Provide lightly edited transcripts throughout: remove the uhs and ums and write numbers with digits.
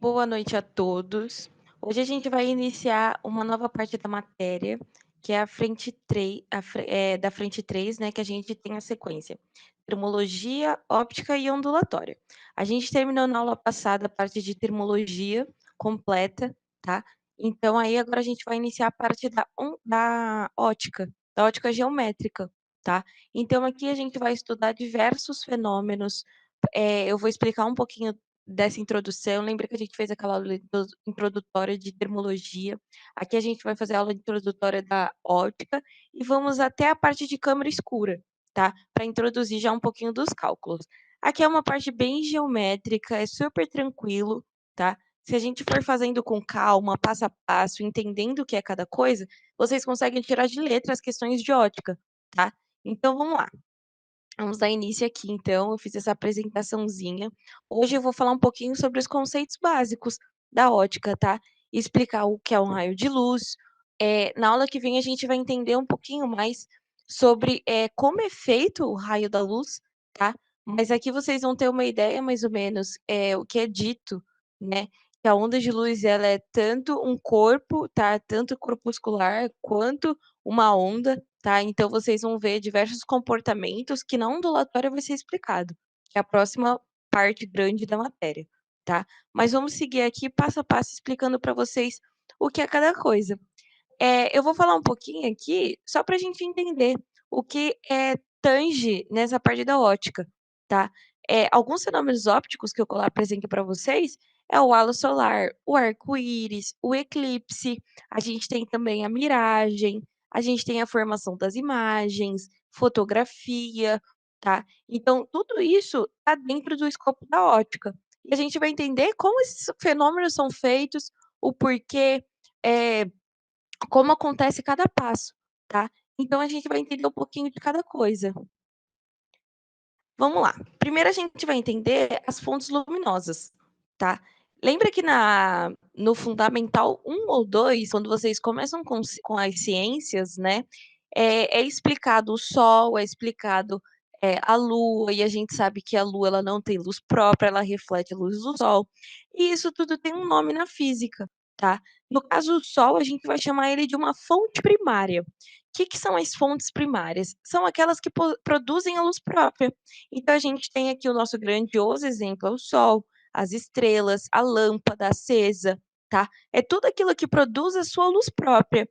Boa noite a todos. Hoje a gente vai iniciar uma nova parte da matéria, que é a frente 3, da frente 3, né, que a gente tem a sequência: termologia, óptica e ondulatória. A gente terminou na aula passada a parte de termologia completa, tá? Então aí agora a gente vai iniciar a parte da ótica geométrica, tá? Então aqui a gente vai estudar diversos fenômenos. Eu vou explicar um pouquinho dessa introdução. Lembra que a gente fez aquela aula introdutória de termologia? Aqui a gente vai fazer a aula introdutória da ótica e vamos até a parte de câmera escura, tá? Para introduzir já um pouquinho dos cálculos. Aqui é uma parte bem geométrica, é super tranquilo, tá? Se a gente for fazendo com calma, passo a passo, entendendo o que é cada coisa, vocês conseguem tirar de letra as questões de ótica, tá? Então vamos lá. Vamos dar início aqui, então. Eu fiz essa apresentaçãozinha. Hoje eu vou falar um pouquinho sobre os conceitos básicos da ótica, tá? E explicar o que é um raio de luz. Na aula que vem a gente vai entender um pouquinho mais sobre como é feito o raio da luz, tá? Mas aqui vocês vão ter uma ideia, mais ou menos, o que é dito, né? Que a onda de luz ela é tanto um corpo, tá? Tanto corpuscular quanto uma onda, tá? Então vocês vão ver diversos comportamentos que na ondulatória vai ser explicado, que é a próxima parte grande da matéria, tá? Mas vamos seguir aqui passo a passo explicando para vocês o que é cada coisa. Eu vou falar um pouquinho aqui, só para a gente entender o que tange nessa parte da ótica, tá? Alguns fenômenos ópticos que eu apresento para vocês é o halo solar, o arco-íris, o eclipse, a gente tem também a miragem, a gente tem a formação das imagens, fotografia, tá? Então, tudo isso está dentro do escopo da ótica. E a gente vai entender como esses fenômenos são feitos, o porquê, eh, como acontece cada passo, tá? Então a gente vai entender um pouquinho de cada coisa. Vamos lá. Primeiro a gente vai entender as fontes luminosas, tá? Lembra que no Fundamental 1 ou 2, quando vocês começam com as ciências, né, é explicado o Sol, é explicado, a Lua, e a gente sabe que a Lua ela não tem luz própria, ela reflete a luz do Sol. E isso tudo tem um nome na física, tá? No caso, o Sol, a gente vai chamar ele de uma fonte primária. Que são as fontes primárias? São aquelas que produzem a luz própria. Então a gente tem aqui o nosso grandioso exemplo, é o Sol, as estrelas, a lâmpada acesa, tá? É tudo aquilo que produz a sua luz própria.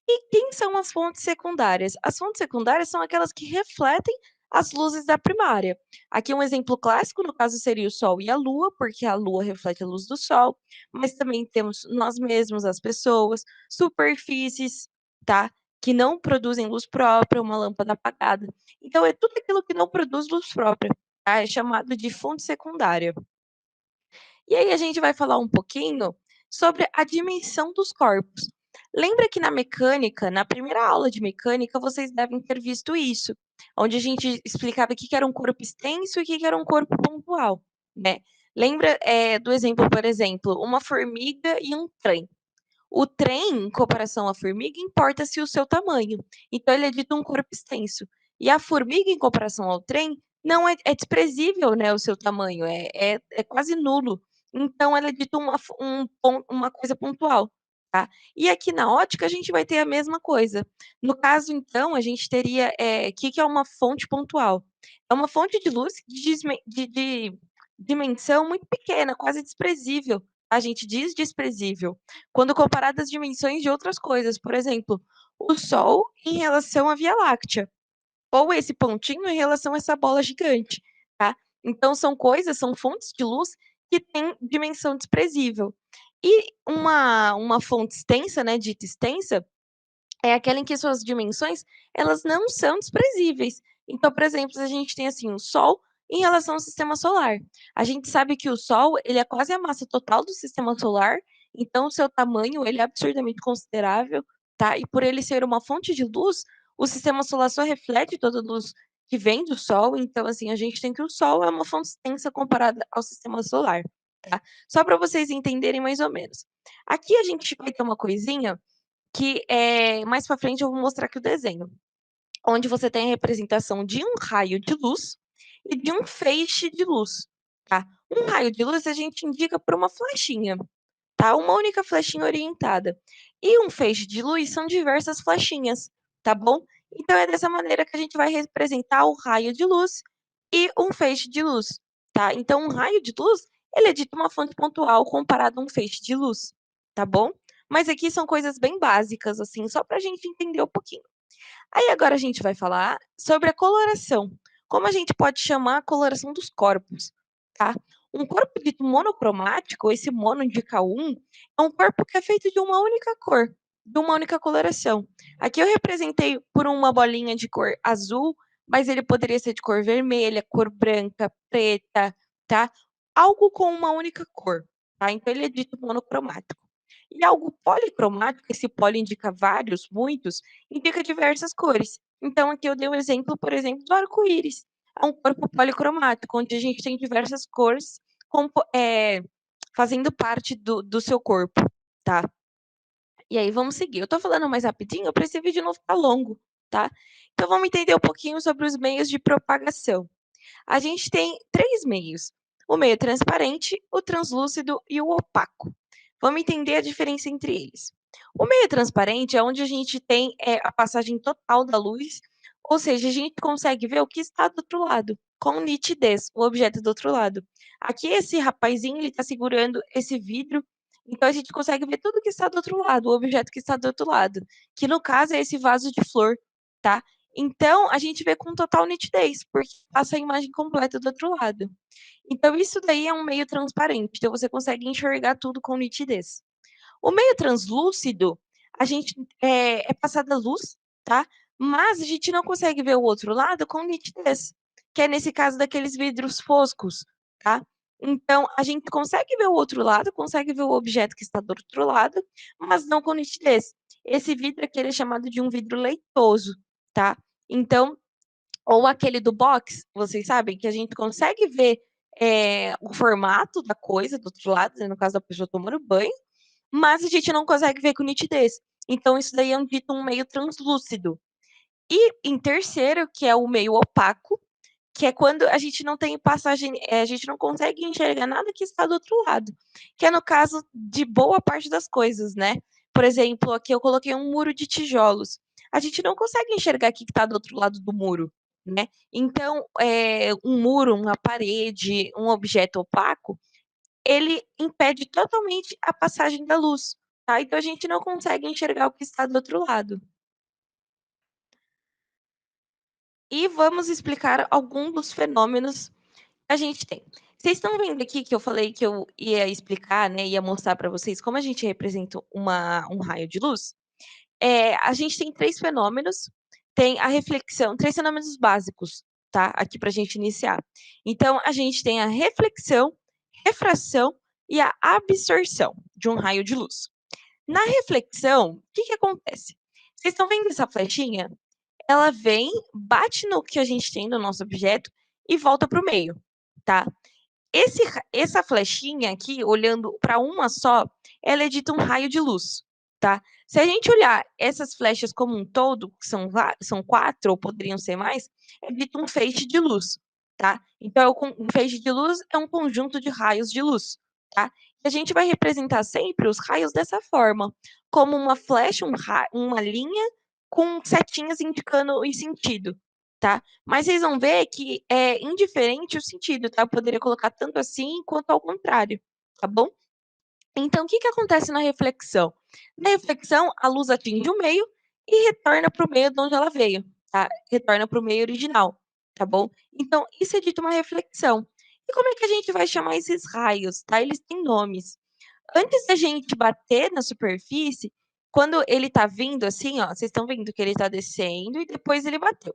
E quem são as fontes secundárias? As fontes secundárias são aquelas que refletem as luzes da primária. Aqui um exemplo clássico, no caso, seria o Sol e a Lua, porque a Lua reflete a luz do Sol, mas também temos nós mesmos, as pessoas, superfícies, tá? Que não produzem luz própria, uma lâmpada apagada. Então, é tudo aquilo que não produz luz própria, tá? É chamado de fonte secundária. E aí a gente vai falar um pouquinho sobre a dimensão dos corpos. Lembra que na mecânica, na primeira aula de mecânica, vocês devem ter visto isso, onde a gente explicava o que que era um corpo extenso e o que que era um corpo pontual, né? Lembra, do exemplo, por exemplo, uma formiga e um trem. O trem, em comparação à formiga, importa-se o seu tamanho. Então, ele é dito um corpo extenso. E a formiga, em comparação ao trem, não é desprezível, né, o seu tamanho, é quase nulo. Então, ela é dito uma coisa pontual, tá? E aqui na ótica, a gente vai ter a mesma coisa. No caso, então, a gente teria, que é uma fonte pontual? É uma fonte de luz de dimensão muito pequena, quase desprezível. A gente diz desprezível quando comparado às dimensões de outras coisas, por exemplo, o Sol em relação à Via Láctea, ou esse pontinho em relação a essa bola gigante, tá? Então são fontes de luz que têm dimensão desprezível. E uma fonte extensa, né, dita extensa, é aquela em que suas dimensões, elas não são desprezíveis. Então, por exemplo, a gente tem, assim, o Sol em relação ao sistema solar. A gente sabe que o Sol, ele é quase a massa total do sistema solar, então o seu tamanho, ele é absurdamente considerável, tá? E por ele ser uma fonte de luz, o sistema solar só reflete toda a luz que vem do Sol, então, assim, a gente tem que o Sol é uma fonte extensa comparada ao sistema solar, tá? Só para vocês entenderem mais ou menos. Aqui a gente vai ter uma coisinha que mais para frente eu vou mostrar aqui o desenho, onde você tem a representação de um raio de luz e de um feixe de luz, tá? Um raio de luz a gente indica por uma flechinha, tá? Uma única flechinha orientada. E um feixe de luz são diversas flechinhas, tá bom? Então é dessa maneira que a gente vai representar o raio de luz e um feixe de luz, tá? Então um raio de luz, ele é dito uma fonte pontual comparado a um feixe de luz, tá bom? Mas aqui são coisas bem básicas, assim, só para a gente entender um pouquinho. Aí agora a gente vai falar sobre a coloração. Como a gente pode chamar a coloração dos corpos, tá? Um corpo dito monocromático, esse mono indica um, é um corpo que é feito de uma única cor, de uma única coloração. Aqui eu representei por uma bolinha de cor azul, mas ele poderia ser de cor vermelha, cor branca, preta, tá? Algo com uma única cor, tá? Então ele é dito monocromático. E algo policromático, esse poli indica vários, muitos, indica diversas cores. Então, aqui eu dei um exemplo, por exemplo, do arco-íris. É um corpo policromático, onde a gente tem diversas cores fazendo parte do seu corpo, tá? E aí, vamos seguir. Eu tô falando mais rapidinho para esse vídeo não ficar longo, tá? Então, vamos entender um pouquinho sobre os meios de propagação. A gente tem três meios: o meio transparente, o translúcido e o opaco. Vamos entender a diferença entre eles. O meio transparente é onde a gente tem a passagem total da luz, ou seja, a gente consegue ver o que está do outro lado, com nitidez, o objeto do outro lado. Aqui esse rapazinho ele está segurando esse vidro, então a gente consegue ver tudo que está do outro lado, o objeto que está do outro lado, que no caso é esse vaso de flor, tá? Então, a gente vê com total nitidez, porque passa a imagem completa do outro lado. Então, isso daí é um meio transparente, então você consegue enxergar tudo com nitidez. O meio translúcido, a gente é passada luz, tá? Mas a gente não consegue ver o outro lado com nitidez, que é nesse caso daqueles vidros foscos, tá? Então, a gente consegue ver o outro lado, consegue ver o objeto que está do outro lado, mas não com nitidez. Esse vidro aqui ele é chamado de um vidro leitoso, tá? Então, ou aquele do box, vocês sabem que a gente consegue ver o formato da coisa do outro lado, né, no caso da pessoa tomando banho, mas a gente não consegue ver com nitidez. Então, isso daí é dito um meio translúcido. E em terceiro, que é o meio opaco, que é quando a gente não tem passagem, a gente não consegue enxergar nada que está do outro lado, que é no caso de boa parte das coisas, né? Por exemplo, aqui eu coloquei um muro de tijolos. A gente não consegue enxergar o que está do outro lado do muro, né? Então, um muro, uma parede, um objeto opaco, ele impede totalmente a passagem da luz, tá? Então a gente não consegue enxergar o que está do outro lado. E vamos explicar algum dos fenômenos que a gente tem. Vocês estão vendo aqui que eu falei que eu ia explicar, né, ia mostrar para vocês como a gente representa um raio de luz? A gente tem três fenômenos, tem a reflexão, três fenômenos básicos, tá? Aqui para a gente iniciar. Então, a gente tem a reflexão, refração e a absorção de um raio de luz. Na reflexão, o que que acontece? Vocês estão vendo essa flechinha? Ela vem, bate no que a gente tem no nosso objeto e volta para o meio, tá? Essa flechinha aqui, olhando para uma só, ela é dita um raio de luz, tá? Se a gente olhar essas flechas como um todo, que são quatro ou poderiam ser mais, é dito um feixe de luz, tá? Então, um feixe de luz é um conjunto de raios de luz, tá? E a gente vai representar sempre os raios dessa forma, como uma flecha, uma linha com setinhas indicando o sentido, tá? Mas vocês vão ver que é indiferente o sentido, tá? Eu poderia colocar tanto assim quanto ao contrário, tá bom? Então, o que que acontece na reflexão? Na reflexão, a luz atinge o meio e retorna para o meio de onde ela veio, tá? Retorna para o meio original, tá bom? Então, isso é dito uma reflexão. E como é que a gente vai chamar esses raios, tá? Eles têm nomes. Antes da gente bater na superfície, quando ele tá vindo assim, ó, vocês estão vendo que ele tá descendo e depois ele bateu.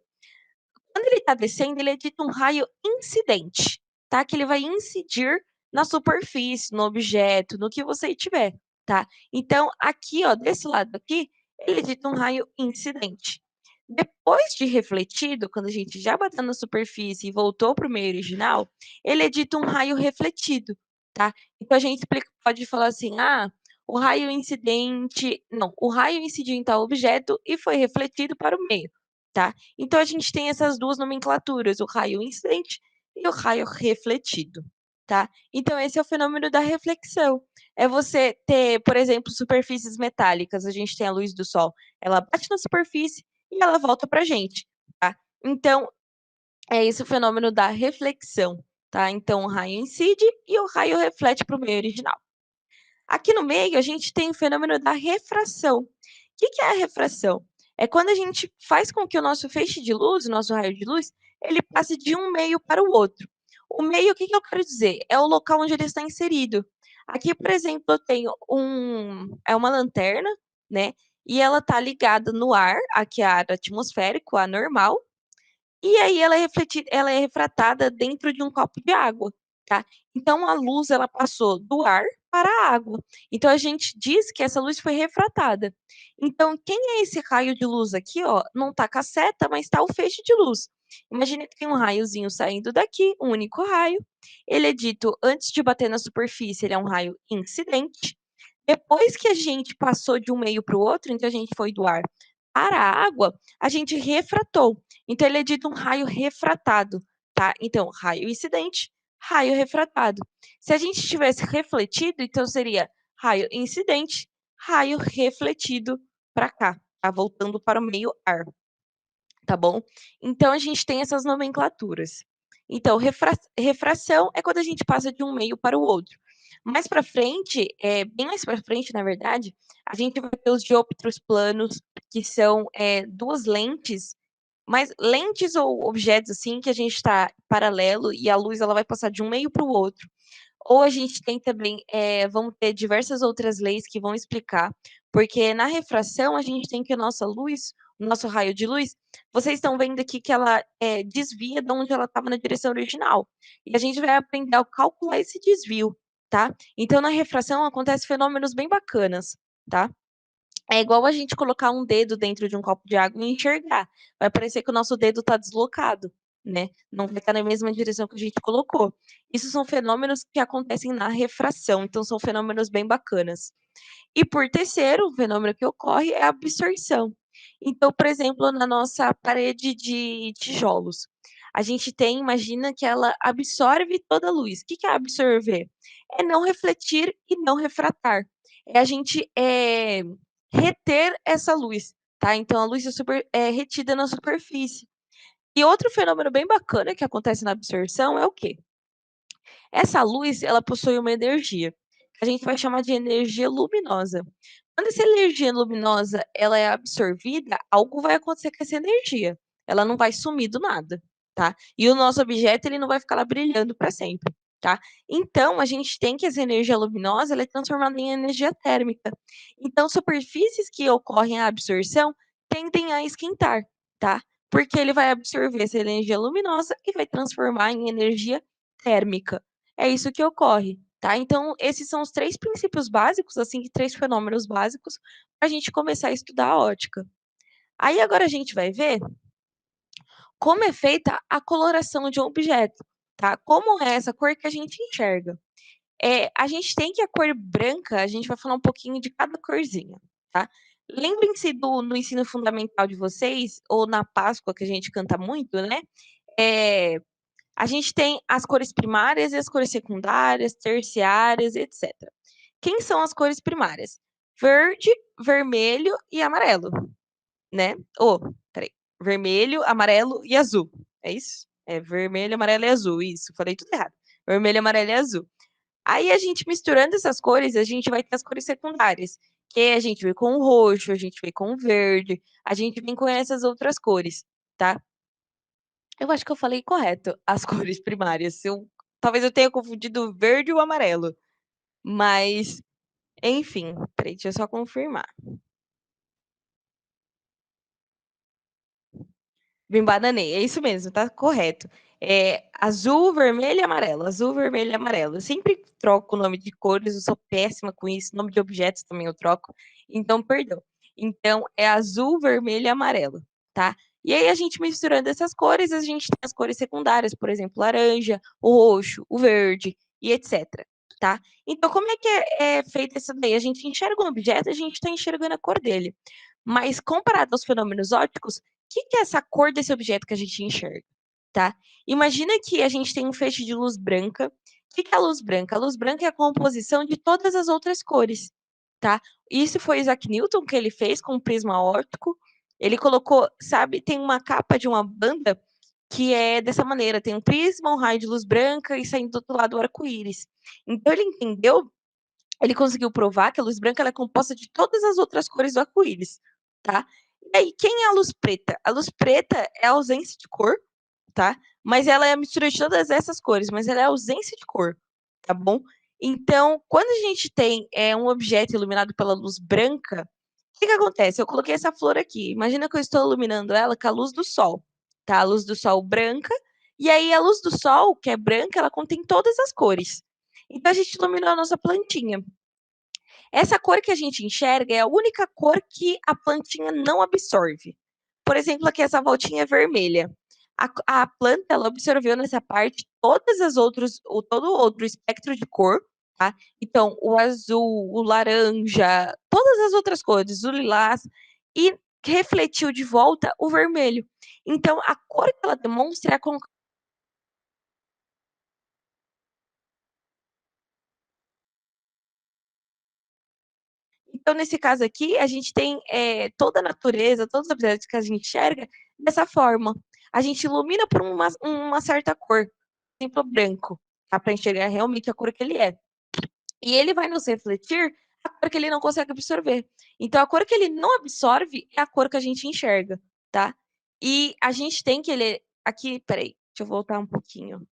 Quando ele está descendo, ele é dito um raio incidente, tá? Que ele vai incidir na superfície, no objeto, no que você tiver, tá? Então, aqui, ó, desse lado aqui, ele é dito um raio incidente. Depois de refletido, quando a gente já bateu na superfície e voltou para o meio original, ele é dito um raio refletido, tá? Então, a gente pode falar assim, o raio incidente... Não, o raio incidiu em tal objeto e foi refletido para o meio, tá? Então, a gente tem essas duas nomenclaturas, o raio incidente e o raio refletido, tá? Então esse é o fenômeno da reflexão. É você ter, por exemplo, superfícies metálicas. A gente tem a luz do sol, ela bate na superfície e ela volta pra gente, tá? Então, é esse o fenômeno da reflexão, tá? Então, o raio incide e o raio reflete para o meio original. Aqui no meio, a gente tem o fenômeno da refração. O que é a refração? É quando a gente faz com que o nosso feixe de luz, o nosso raio de luz, ele passe de um meio para o outro. O meio, o que eu quero dizer? É o local onde ele está inserido. Aqui, por exemplo, eu tenho uma lanterna, né? E ela está ligada no ar, aqui é ar atmosférico, ar normal, e aí ela é refratada dentro de um copo de água, tá? Então a luz ela passou do ar para a água. Então a gente diz que essa luz foi refratada. Então quem é esse raio de luz aqui, ó? Não tá com a seta, mas tá o feixe de luz. Imagina que tem um raiozinho saindo daqui, um único raio. Ele é dito antes de bater na superfície, ele é um raio incidente. Depois que a gente passou de um meio para o outro, então a gente foi do ar para a água, a gente refratou. Então ele é dito um raio refratado, tá? Então, raio incidente, raio refratado. Se a gente tivesse refletido, então seria raio incidente, raio refletido para cá, tá? Voltando para o meio ar, tá bom? Então a gente tem essas nomenclaturas. Então, refração é quando a gente passa de um meio para o outro. Mais para frente, bem mais para frente, na verdade, a gente vai ter os dióptros planos, que são duas lentes, mas lentes ou objetos assim que a gente está paralelo e a luz ela vai passar de um meio para o outro. Ou a gente tem também, vamos ter diversas outras leis que vão explicar, porque na refração a gente tem que a nossa luz, o nosso raio de luz, vocês estão vendo aqui que ela desvia de onde ela estava na direção original. E a gente vai aprender a calcular esse desvio, tá? Então na refração acontecem fenômenos bem bacanas, tá? É igual a gente colocar um dedo dentro de um copo de água e enxergar. Vai parecer que o nosso dedo está deslocado, né? Não vai estar na mesma direção que a gente colocou. Isso são fenômenos que acontecem na refração, então são fenômenos bem bacanas. E por terceiro, o fenômeno que ocorre é a absorção. Então, por exemplo, na nossa parede de tijolos, a gente tem, imagina que ela absorve toda a luz. O que é absorver? É não refletir e não refratar. É a gente reter essa luz, tá? Então a luz é retida na superfície. E outro fenômeno bem bacana que acontece na absorção é o quê? Essa luz, ela possui uma energia, que a gente vai chamar de energia luminosa. Quando essa energia luminosa ela é absorvida, algo vai acontecer com essa energia. Ela não vai sumir do nada, tá? E o nosso objeto ele não vai ficar lá brilhando para sempre, tá? Então a gente tem que essa energia luminosa ela é transformada em energia térmica. Então superfícies que ocorrem a absorção tendem a esquentar, tá? Porque ele vai absorver essa energia luminosa e vai transformar em energia térmica. É isso que ocorre, tá? Então, esses são os três princípios básicos, assim, três fenômenos básicos, para a gente começar a estudar a ótica. Aí agora a gente vai ver como é feita a coloração de um objeto, tá? Como é essa cor que a gente enxerga. A gente tem que a cor branca, a gente vai falar um pouquinho de cada corzinha, tá? Lembrem-se no ensino fundamental de vocês, ou na Páscoa, que a gente canta muito, né? É, a gente tem as cores primárias e as cores secundárias, terciárias, etc. Quem são as cores primárias? Verde, vermelho e amarelo, né? Peraí. Vermelho, amarelo e azul. É isso? É vermelho, amarelo e azul. Isso, falei tudo errado. Vermelho, amarelo e azul. Aí a gente misturando essas cores, a gente vai ter as cores secundárias. Que a gente vê com o roxo, a gente vê com o verde, a gente vem com essas outras cores, tá? Eu acho que eu falei correto as cores primárias. Talvez eu tenha confundido o verde e o amarelo. Mas, enfim, peraí, deixa eu só confirmar. Me embananei, é isso mesmo, tá correto. É azul, vermelho e amarelo. Azul, vermelho e amarelo. Eu sempre troco o nome de cores, eu sou péssima com isso. Nome de objetos também eu troco. Então, perdão. Então, é azul, vermelho e amarelo, tá? E aí, a gente misturando essas cores, a gente tem as cores secundárias, por exemplo, laranja, o roxo, o verde e etc, tá? Então, como é que é feita essa daí? A gente enxerga um objeto, a gente está enxergando a cor dele. Mas, comparado aos fenômenos ópticos, que é essa cor desse objeto que a gente enxerga, tá? Imagina que a gente tem um feixe de luz branca que é a luz branca? A luz branca é a composição de todas as outras cores, tá? Isso foi Isaac Newton que ele fez com o prisma óptico. Ele colocou, sabe, tem uma capa de uma banda que é dessa maneira, tem um prisma, um raio de luz branca e saindo do outro lado o arco-íris. Então ele entendeu, ele conseguiu provar que a luz branca ela é composta de todas as outras cores do arco-íris, tá? E aí, quem é a luz preta? A luz preta é a ausência de cor, tá? Mas ela é a mistura de todas essas cores, mas ela é a ausência de cor, tá bom? Então, quando a gente tem um objeto iluminado pela luz branca, o que que acontece? Eu coloquei essa flor aqui. Imagina que eu estou iluminando ela com a luz do sol, tá? A luz do sol branca. E aí, a luz do sol, que é branca, ela contém todas as cores. Então, a gente iluminou a nossa plantinha. Essa cor que a gente enxerga é a única cor que a plantinha não absorve. Por exemplo, aqui essa voltinha vermelha. A planta ela absorveu nessa parte todas as outras, todo o outro espectro de cor, tá? Então, o azul, o laranja, todas as outras cores, o lilás, e refletiu de volta o vermelho. Então, a cor que ela demonstra é a Então, nesse caso aqui, a gente tem toda a natureza, todos os objetos que a gente enxerga dessa forma. A gente ilumina por uma certa cor, por exemplo, branco, tá? Para enxergar realmente a cor que ele é. E ele vai nos refletir a cor que ele não consegue absorver. Então, a cor que ele não absorve é a cor que a gente enxerga, tá? E a gente tem que ele. Aqui, peraí, deixa eu voltar um pouquinho.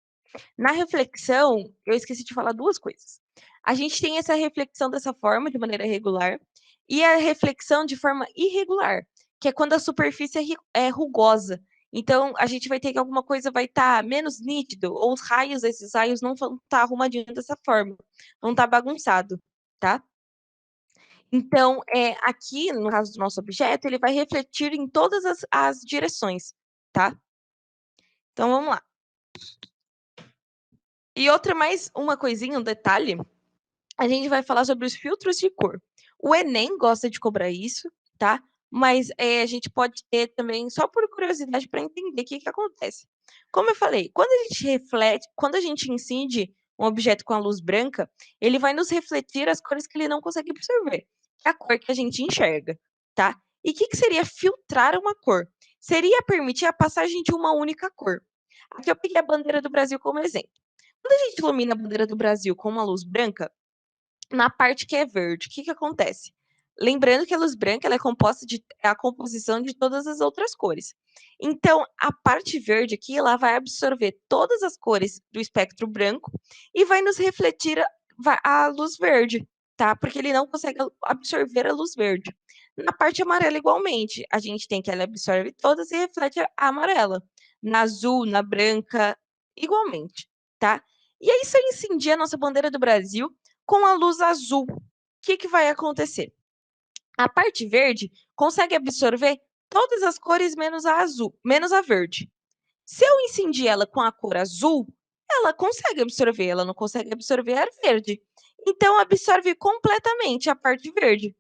Na reflexão, eu esqueci de falar duas coisas. A gente tem essa reflexão dessa forma, de maneira regular, e a reflexão de forma irregular, que é quando a superfície é rugosa. Então, a gente vai ter que alguma coisa vai estar menos nítido, ou os raios, esses raios não vão estar arrumadinhos dessa forma, vão estar bagunçado, tá? Então, aqui, no caso do nosso objeto, ele vai refletir em todas as direções, tá? Então, vamos lá. E outra mais, uma coisinha, um detalhe, a gente vai falar sobre os filtros de cor. O Enem gosta de cobrar isso, tá? Mas a gente pode ter também, só por curiosidade, para entender o que, que acontece. Como eu falei, quando a gente reflete, quando a gente incide um objeto com a luz branca, ele vai nos refletir as cores que ele não consegue absorver, que é a cor que a gente enxerga, tá? E o que, que seria filtrar uma cor? Seria permitir a passagem de uma única cor. Aqui eu peguei a bandeira do Brasil como exemplo. Quando a gente ilumina a bandeira do Brasil com uma luz branca, na parte que é verde, o que que acontece? Lembrando que a luz branca ela é composta de é a composição de todas as outras cores. Então, a parte verde aqui, ela vai absorver todas as cores do espectro branco e vai nos refletir a luz verde, tá? Porque ele não consegue absorver a luz verde. Na parte amarela, igualmente, a gente tem que ela absorve todas e reflete a amarela. Na azul, na branca, igualmente, tá? E aí, se eu incendiar a nossa bandeira do Brasil, com a luz azul, o que, que vai acontecer? A parte verde consegue absorver todas as cores menos a azul, menos a verde. Se eu incendiar ela com a cor azul, ela consegue absorver, ela não consegue absorver a verde. Então, absorve completamente a parte verde.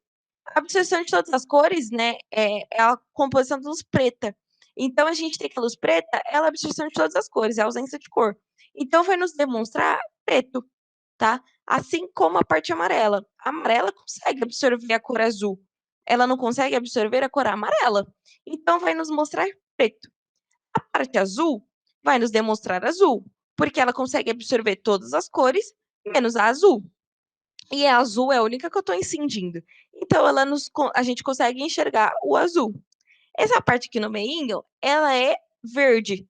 A absorção de todas as cores, né, é a composição da luz preta. Então, a gente tem que a luz preta, ela é a absorção de todas as cores, é a ausência de cor. Então, vai nos demonstrar preto, tá? Assim como a parte amarela. A amarela consegue absorver a cor azul. Ela não consegue absorver a cor amarela. Então, vai nos mostrar preto. A parte azul vai nos demonstrar azul, porque ela consegue absorver todas as cores, menos a azul. E a azul é a única que eu estou incidindo. Então, a gente consegue enxergar o azul. Essa parte aqui no meinho, ela é verde.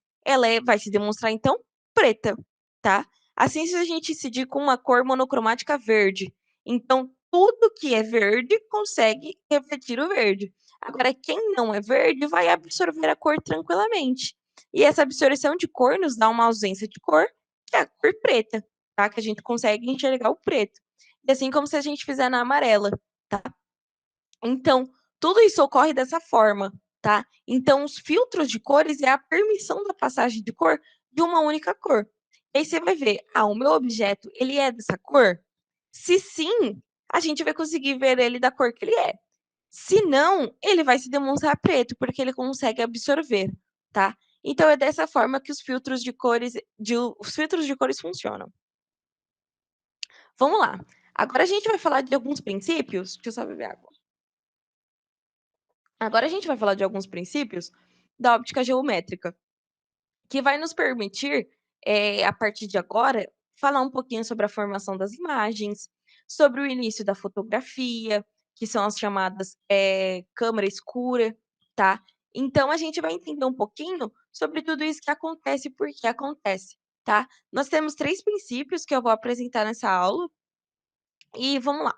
Vai se demonstrar, então, preta, tá? Assim, se a gente incidir com uma cor monocromática verde. Então, tudo que é verde consegue refletir o verde. Agora, quem não é verde vai absorver a cor tranquilamente. E essa absorção de cor nos dá uma ausência de cor, que é a cor preta, tá? Que a gente consegue enxergar o preto. E assim como se a gente fizer na amarela, tá? Então, tudo isso ocorre dessa forma, tá? Então, os filtros de cores é a permissão da passagem de cor de uma única cor. E aí você vai ver, o meu objeto, ele é dessa cor? Se sim, a gente vai conseguir ver ele da cor que ele é. Se não, ele vai se demonstrar preto, porque ele consegue absorver, tá? Então, é dessa forma que os filtros de cores funcionam. Vamos lá. Agora a gente vai falar de alguns princípios. Deixa eu só beber água. Agora a gente vai falar de alguns princípios da óptica geométrica, que vai nos permitir, a partir de agora, falar um pouquinho sobre a formação das imagens, sobre o início da fotografia, que são as chamadas, câmera escura, tá. Então a gente vai entender um pouquinho sobre tudo isso que acontece e por que acontece, tá. Nós temos 3 princípios que eu vou apresentar nessa aula, e vamos lá.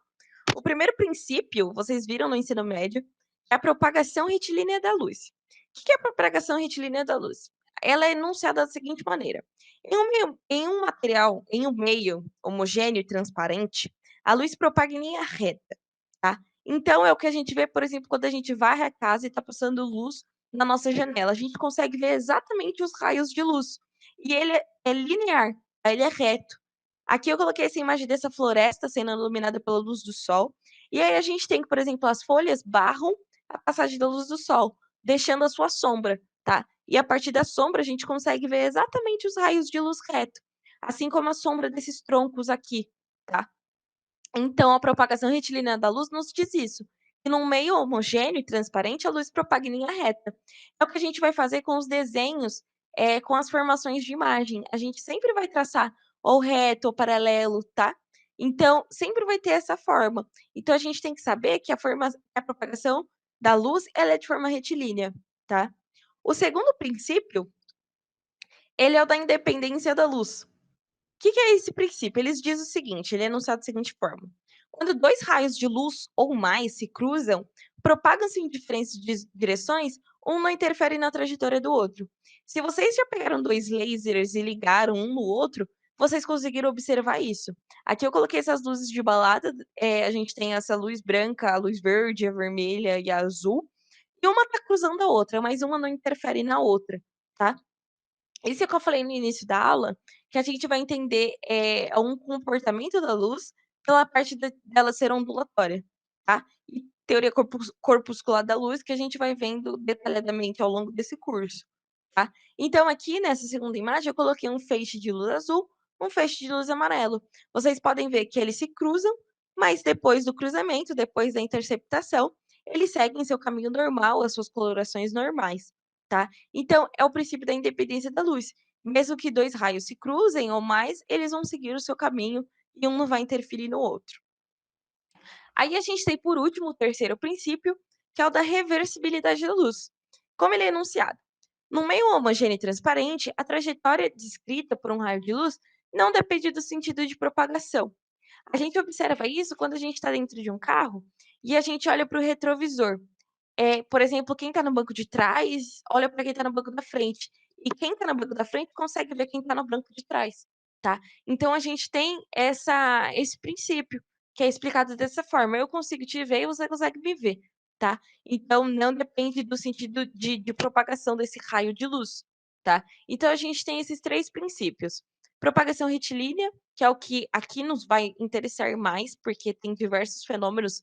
O primeiro princípio, vocês viram no ensino médio, é a propagação retilínea da luz. O que é a propagação retilínea da luz? Ela é enunciada da seguinte maneira: em um meio homogêneo e transparente, a luz propaga em linha reta, tá? Então é o que a gente vê, por exemplo, quando a gente varre a casa e está passando luz na nossa janela. A gente consegue ver exatamente os raios de luz. E ele é linear, ele é reto. Aqui eu coloquei essa imagem dessa floresta sendo iluminada pela luz do sol. E aí a gente tem que, por exemplo, as folhas barram a passagem da luz do sol, deixando a sua sombra, tá? E a partir da sombra a gente consegue ver exatamente os raios de luz reto, assim como a sombra desses troncos aqui, tá? Então, a propagação retilínea da luz nos diz isso, que num meio homogêneo e transparente, a luz propaga em linha reta. É o que a gente vai fazer com os desenhos, com as formações de imagem. A gente sempre vai traçar ou reto ou paralelo, tá? Então, sempre vai ter essa forma. Então, a gente tem que saber que a propagação da luz, ela é de forma retilínea, tá? O segundo princípio, ele é o da independência da luz. Que é esse princípio? Eles dizem o seguinte, ele é enunciado da seguinte forma: quando dois raios de luz ou mais se cruzam, propagam-se em diferentes direções, um não interfere na trajetória do outro. Se vocês já pegaram dois lasers e ligaram um no outro, vocês conseguiram observar isso. Aqui eu coloquei essas luzes de balada, a gente tem essa luz branca, a luz verde, a vermelha e a azul, e uma está cruzando a outra, mas uma não interfere na outra, tá? Isso é o que eu falei no início da aula, que a gente vai entender, um comportamento da luz pela parte dela ser ondulatória, tá? E teoria corpuscular da luz, que a gente vai vendo detalhadamente ao longo desse curso, tá? Então aqui nessa segunda imagem eu coloquei um feixe de luz azul, um feixe de luz amarelo. Vocês podem ver que eles se cruzam, mas depois do cruzamento, depois da interceptação, eles seguem seu caminho normal, as suas colorações normais, tá? Então, é o princípio da independência da luz. Mesmo que dois raios se cruzem ou mais, eles vão seguir o seu caminho e um não vai interferir no outro. Aí a gente tem, por último, o terceiro princípio, que é o da reversibilidade da luz. Como ele é enunciado? No meio homogêneo e transparente, a trajetória descrita por um raio de luz não depende do sentido de propagação. A gente observa isso quando a gente está dentro de um carro e a gente olha para o retrovisor. Por exemplo, quem está no banco de trás, olha para quem está no banco da frente, e quem está no banco da frente consegue ver quem está no banco de trás, tá. Então a gente tem esse princípio, que é explicado dessa forma, eu consigo te ver e você consegue me ver, tá. Então não depende do sentido de propagação desse raio de luz, tá. Então a gente tem esses 3 princípios: propagação retilínea, que é o que aqui nos vai interessar mais, porque tem diversos fenômenos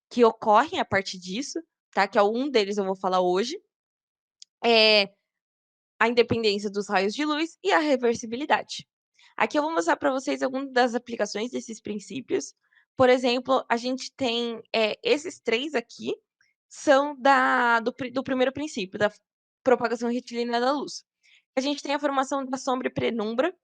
que ocorrem a partir disso, tá? Que é um deles eu vou falar hoje, é a independência dos raios de luz e a reversibilidade. Aqui eu vou mostrar para vocês algumas das aplicações desses princípios. Por exemplo, a gente tem esses 3 aqui são do primeiro princípio, da propagação retilínea da luz. A gente tem a formação da sombra e penumbra.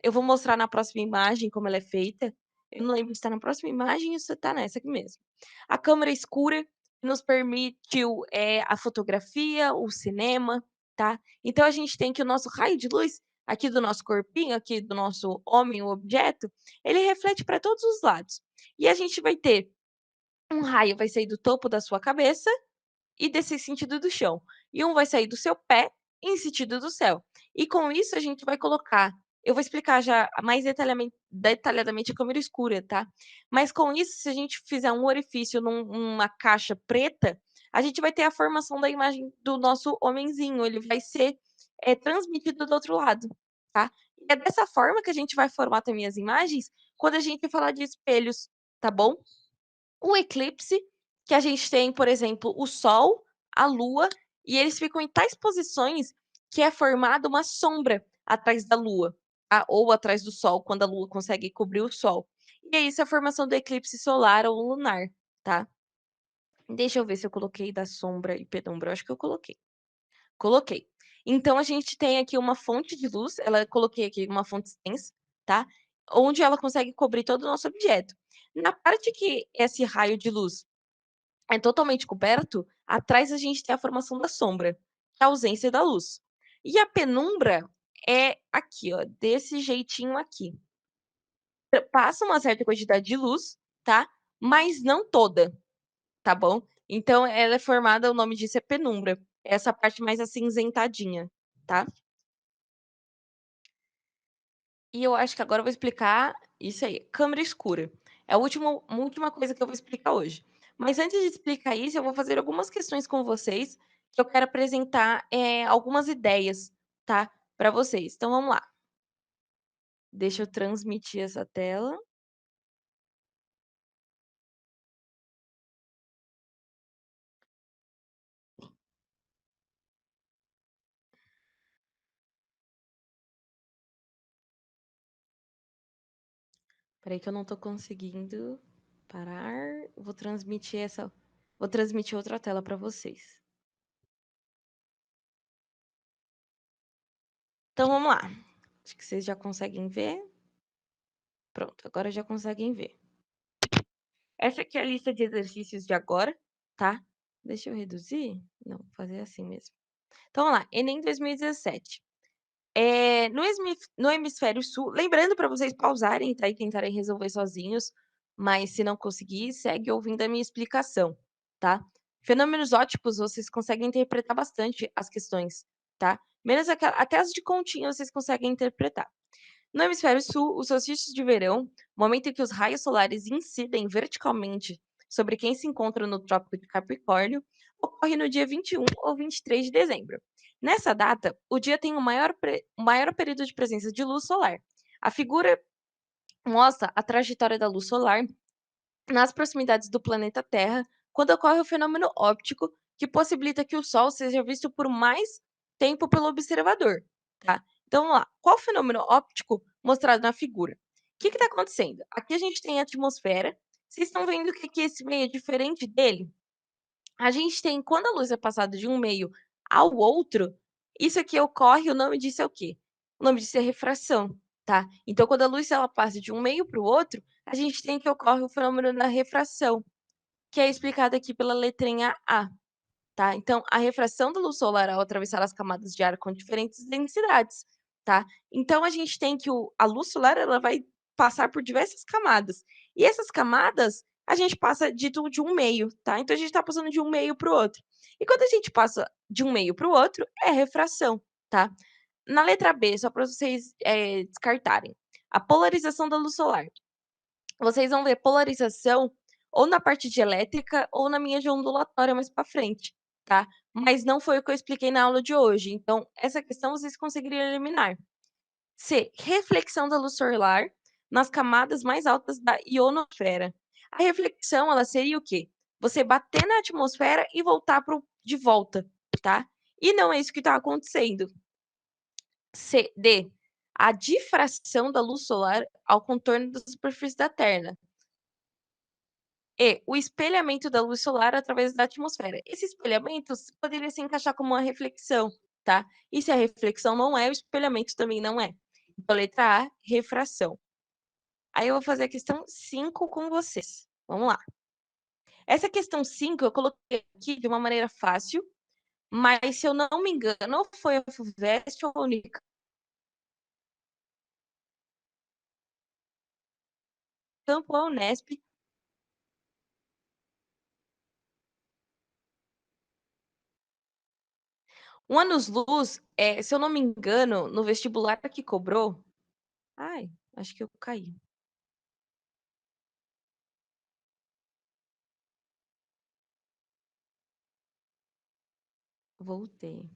Eu vou mostrar na próxima imagem como ela é feita. Eu não lembro se está na próxima imagem ou se está nessa aqui mesmo. A câmera escura nos permitiu, a fotografia, o cinema, tá? Então a gente tem que o nosso raio de luz, aqui do nosso corpinho, aqui do nosso homem, o objeto, ele reflete para todos os lados. E a gente vai ter um raio vai sair do topo da sua cabeça e descer sentido do chão. E um vai sair do seu pé em sentido do céu. E com isso a gente vai colocar eu vou explicar já mais detalhadamente a câmera escura, tá. Mas com isso, se a gente fizer um orifício numa caixa preta, a gente vai ter a formação da imagem do nosso homenzinho, ele vai ser, transmitido do outro lado, tá. E é dessa forma que a gente vai formar também as imagens quando a gente falar de espelhos, tá bom? O eclipse, que a gente tem, por exemplo, o Sol, a Lua, e eles ficam em tais posições que é formada uma sombra atrás da Lua, tá? Ou atrás do Sol, quando a Lua consegue cobrir o Sol. E é isso a formação do eclipse solar ou lunar, tá? Deixa eu ver se eu coloquei da sombra e penumbra, eu acho que eu coloquei. Coloquei. Então a gente tem aqui uma fonte de luz, ela coloquei aqui uma fonte extensa, tá? Onde ela consegue cobrir todo o nosso objeto. Na parte que esse raio de luz é totalmente coberto, atrás a gente tem a formação da sombra, que é a ausência da luz. E a penumbra é aqui, ó, desse jeitinho aqui. Passa uma certa quantidade de luz, tá? Mas não toda, tá bom? Então ela é formada, o nome disso é penumbra. Essa parte mais acinzentadinha, tá? E eu acho que agora eu vou explicar isso aí, câmera escura. É a última coisa que eu vou explicar hoje. Mas antes de explicar isso, eu vou fazer algumas questões com vocês, que eu quero apresentar algumas ideias, tá? Para vocês. Então vamos lá. Deixa eu transmitir essa tela. Peraí que eu não tô conseguindo parar. Vou transmitir outra tela para vocês. Então vamos lá. Acho que vocês já conseguem ver. Pronto, agora já conseguem ver. Essa aqui é a lista de exercícios de agora, tá? Deixa eu reduzir? Não, vou fazer assim mesmo. Então vamos lá, Enem 2017. No hemisfério sul, lembrando para vocês pausarem, tá? E tentarem resolver sozinhos, mas se não conseguir, segue ouvindo a minha explicação, tá? Fenômenos ópticos, vocês conseguem interpretar bastante as questões, tá? Menos até as de continha vocês conseguem interpretar. No hemisfério sul, os solstícios de verão, momento em que os raios solares incidem verticalmente sobre quem se encontra no Trópico de Capricórnio, ocorre no dia 21 ou 23 de dezembro. Nessa data, o dia tem o maior período de presença de luz solar. A figura mostra a trajetória da luz solar nas proximidades do planeta Terra, quando ocorre o fenômeno óptico que possibilita que o Sol seja visto por mais tempo pelo observador, tá? Então, vamos lá. Qual o fenômeno óptico mostrado na figura? O que está acontecendo? Aqui a gente tem a atmosfera. Vocês estão vendo que aqui esse meio é diferente dele? A gente tem, quando a luz é passada de um meio ao outro, isso aqui ocorre, o nome disso é o quê? O nome disso é refração, tá? Então, quando a luz ela passa de um meio para o outro, a gente tem que ocorre o fenômeno da refração, que é explicado aqui pela letrinha A, tá? Então, a refração da luz solar ao atravessar as camadas de ar com diferentes densidades, tá? Então, a gente tem que a luz solar ela vai passar por diversas camadas. E essas camadas, a gente passa de um meio, tá? Então, a gente está passando de um meio para o outro. E quando a gente passa de um meio para o outro, é refração, tá? Na letra B, só para vocês descartarem, a polarização da luz solar. Vocês vão ver polarização ou na parte de elétrica ou na minha de ondulatória mais para frente, tá? Mas não foi o que eu expliquei na aula de hoje. Então, essa questão vocês conseguiriam eliminar. C. Reflexão da luz solar nas camadas mais altas da ionosfera. A reflexão, ela seria o quê? Você bater na atmosfera e voltar de volta, tá? E não é isso que está acontecendo. D. A difração da luz solar ao contorno da superfície da Terra. E o espelhamento da luz solar através da atmosfera. Esse espelhamento poderia se encaixar como uma reflexão, tá? E se a reflexão não é, o espelhamento também não é. Então, letra A, refração. Aí eu vou fazer a questão 5 com vocês. Vamos lá. Essa questão 5 eu coloquei aqui de uma maneira fácil, mas se eu não me engano, foi a FUVEST ou a Unicamp ou a Unesp. Um anos-luz, se eu não me engano, no vestibular que cobrou. Ai, acho que eu caí. Voltei.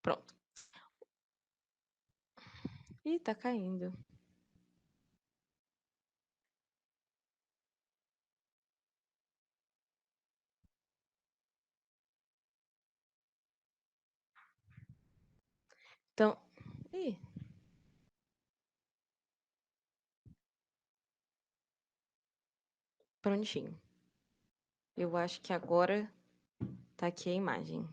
Pronto. Ih, tá caindo. Então, Ih, prontinho. Eu acho que agora tá aqui a imagem.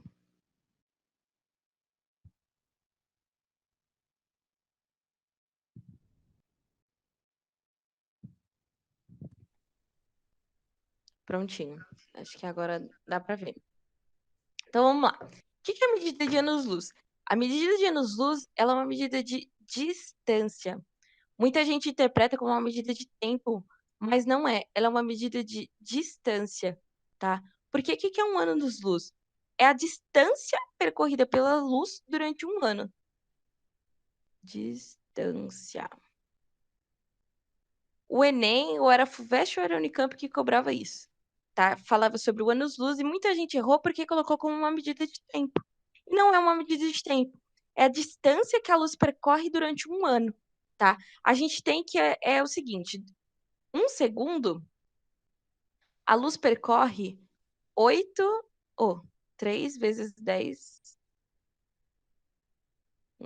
Prontinho. Acho que agora dá para ver. Então vamos lá. O que que é a medida de anos-luz? A medida de anos-luz, ela é uma medida de distância. Muita gente interpreta como uma medida de tempo, mas não é. Ela é uma medida de distância, tá? Porque o que que é um ano-luz? É a distância percorrida pela luz durante um ano. Distância. O Enem, ou era a FUVEST ou era a Unicamp que cobrava isso, tá? Falava sobre o anos-luz e muita gente errou porque colocou como uma medida de tempo. E não é uma medida de tempo. É a distância que a luz percorre durante um ano, tá? A gente tem que... É o seguinte, um segundo, a luz percorre 8... Oh, 3 vezes 10...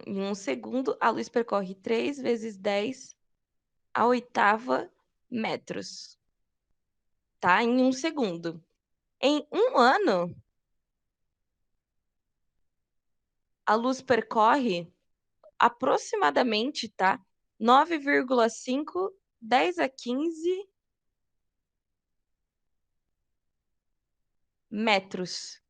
Em um segundo, a luz percorre 3 vezes 10 a oitava metros, tá? Em um segundo. Em um ano, a luz percorre aproximadamente, tá? 9,5, 10 a 15 metros.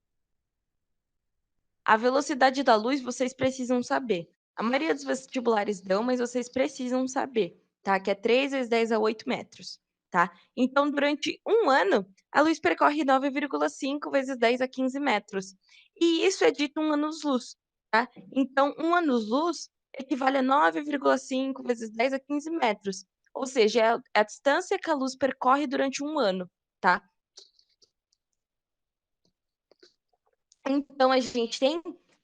A velocidade da luz vocês precisam saber. A maioria dos vestibulares dão, mas vocês precisam saber, tá? Que é 3 vezes 10 a 8 metros, tá? Então, durante um ano, a luz percorre 9,5 vezes 10 a 15 metros. E isso é dito um anos-luz, tá? Então, um anos-luz equivale a 9,5 vezes 10 a 15 metros. Ou seja, é a distância que a luz percorre durante um ano, tá? Então, a gente tem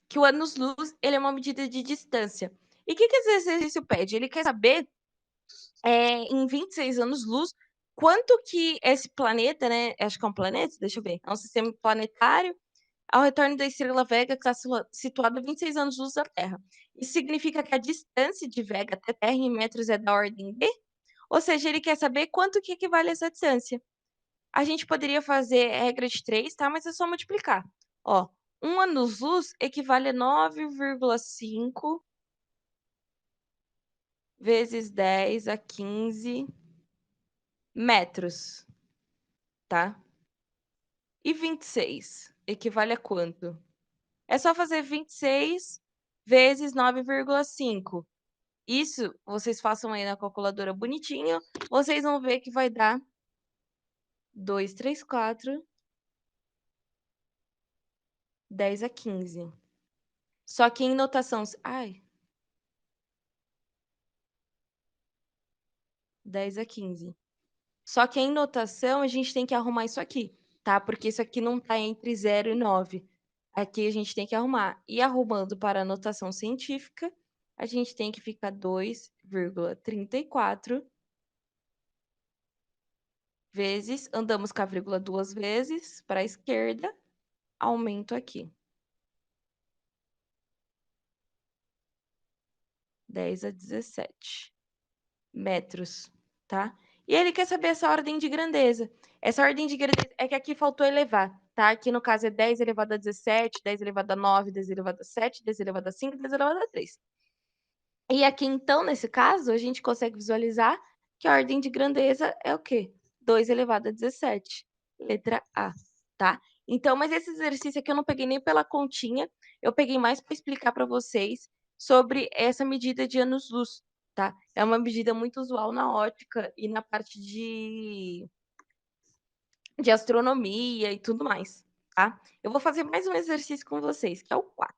que o anos-luz, ele é uma medida de distância. E o que que esse exercício pede? Ele quer saber, em 26 anos-luz, quanto que esse planeta, né? Acho que é um planeta, deixa eu ver. É um sistema planetário ao retorno da estrela Vega, que está situado a 26 anos-luz da Terra. Isso significa que a distância de Vega até a Terra em metros é da ordem de... Ou seja, ele quer saber quanto que equivale a essa distância. A gente poderia fazer regra de 3, tá? Mas é só multiplicar. Ó, um anos-luz equivale a 9,5 vezes 10 a 15 metros, tá? E 26 equivale a quanto? É só fazer 26 vezes 9,5. Isso, vocês façam aí na calculadora bonitinho, vocês vão ver que vai dar 234, 10 a 15. Só que em notação... Ai, 10 a 15. Só que em notação a gente tem que arrumar isso aqui, tá? Porque isso aqui não tá entre 0 e 9. Aqui a gente tem que arrumar. E arrumando para a notação científica, a gente tem que ficar 2,34 vezes, andamos com a vírgula duas vezes para a esquerda, aumento aqui. 10 a 17 metros, tá? E ele quer saber essa ordem de grandeza. Essa ordem de grandeza é que aqui faltou elevar, tá? Aqui no caso é 10 elevado a 17, 10 elevado a 9, 10 elevado a 7, 10 elevado a 5, 10 elevado a 3. E aqui, então, nesse caso, a gente consegue visualizar que a ordem de grandeza é o quê? 2 elevado a 17. Letra A, tá? Então, mas esse exercício aqui eu não peguei nem pela continha, eu peguei mais para explicar para vocês sobre essa medida de anos-luz, tá? É uma medida muito usual na ótica e na parte de astronomia e tudo mais, tá? Eu vou fazer mais um exercício com vocês, que é o 4.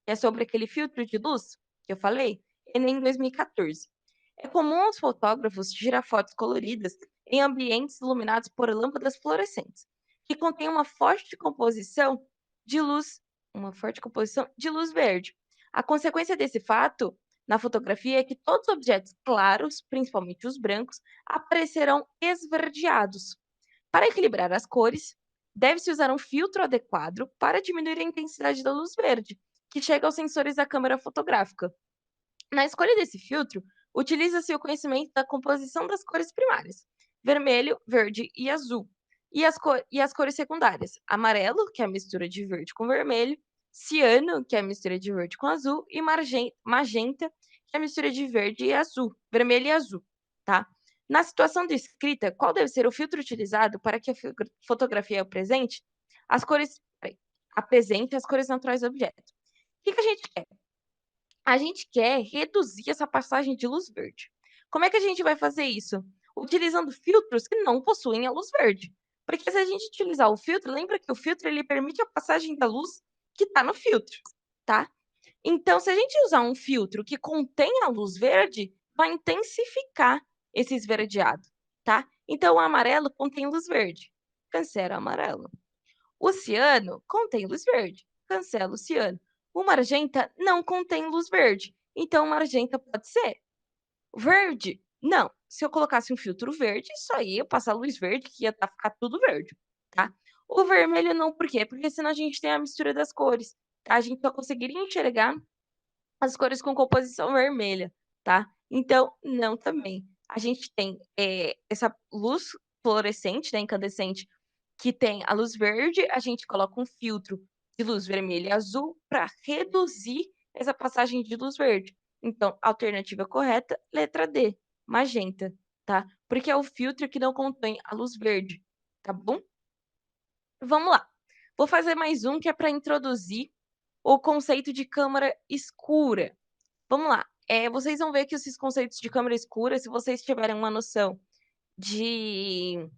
É sobre aquele filtro de luz que eu falei, Enem 2014. É comum os fotógrafos tirar fotos coloridas em ambientes iluminados por lâmpadas fluorescentes, que contêm uma forte composição de luz verde. A consequência desse fato na fotografia é que todos os objetos claros, principalmente os brancos, aparecerão esverdeados. Para equilibrar as cores, deve-se usar um filtro adequado para diminuir a intensidade da luz verde, que chega aos sensores da câmera fotográfica. Na escolha desse filtro, utiliza-se o conhecimento da composição das cores primárias: vermelho, verde e azul. E as cores secundárias: amarelo, que é a mistura de verde com vermelho, ciano, que é a mistura de verde com azul, e magenta, que é a mistura de verde e azul, vermelho e azul, tá? Na situação descrita, qual deve ser o filtro utilizado para que a fotografia apresente as cores naturais do objeto? O que a gente quer? A gente quer reduzir essa passagem de luz verde. Como é que a gente vai fazer isso? Utilizando filtros que não possuem a luz verde. Porque se a gente utilizar o filtro, lembra que o filtro ele permite a passagem da luz que está no filtro, tá? Então, se a gente usar um filtro que contém a luz verde, vai intensificar esse esverdeado, tá? Então, o amarelo contém luz verde, cancela o amarelo. O ciano contém luz verde, cancela o ciano. O magenta não contém luz verde, então o magenta pode ser. Verde, não. Se eu colocasse um filtro verde, só ia passar luz verde, que ia ficar tudo verde, tá? O vermelho não, por quê? Porque senão a gente tem a mistura das cores, tá? A gente só conseguiria enxergar as cores com composição vermelha, tá? Então, não também. A gente tem essa luz fluorescente, né, incandescente, que tem a luz verde, a gente coloca um filtro de luz vermelha e azul para reduzir essa passagem de luz verde. Então, alternativa correta, letra D, magenta, tá? Porque é o filtro que não contém a luz verde, tá bom? Vamos lá. Vou fazer mais um que é para introduzir o conceito de câmara escura. Vamos lá. Vocês vão ver que esses conceitos de câmara escura, se vocês tiverem uma noção de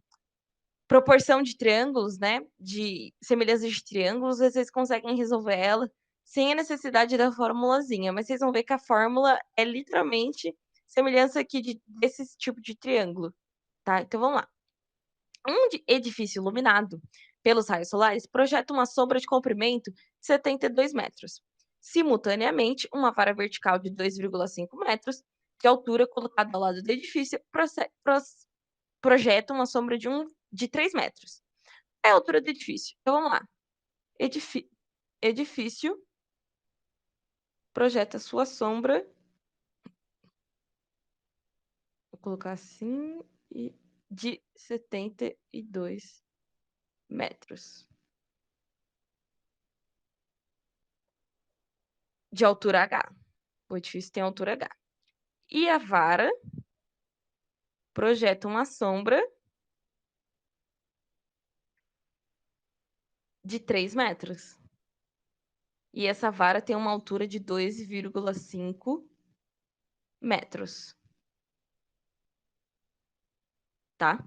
proporção de triângulos, né? De semelhança de triângulos, vocês conseguem resolver ela sem a necessidade da formulazinha. Mas vocês vão ver que a fórmula é literalmente semelhança aqui desse tipo de triângulo, tá? Então vamos lá. Um edifício iluminado pelos raios solares projeta uma sombra de comprimento de 72 metros. Simultaneamente, uma vara vertical de 2,5 metros de altura colocada ao lado do edifício projeta uma sombra de 3 metros. É a altura do edifício. Então vamos lá. Edifício projeta sua sombra. Vou colocar assim. De 72 metros. De altura H. O edifício tem altura H. E a vara projeta uma sombra de 3 metros. E essa vara tem uma altura de 2,5 metros. Tá?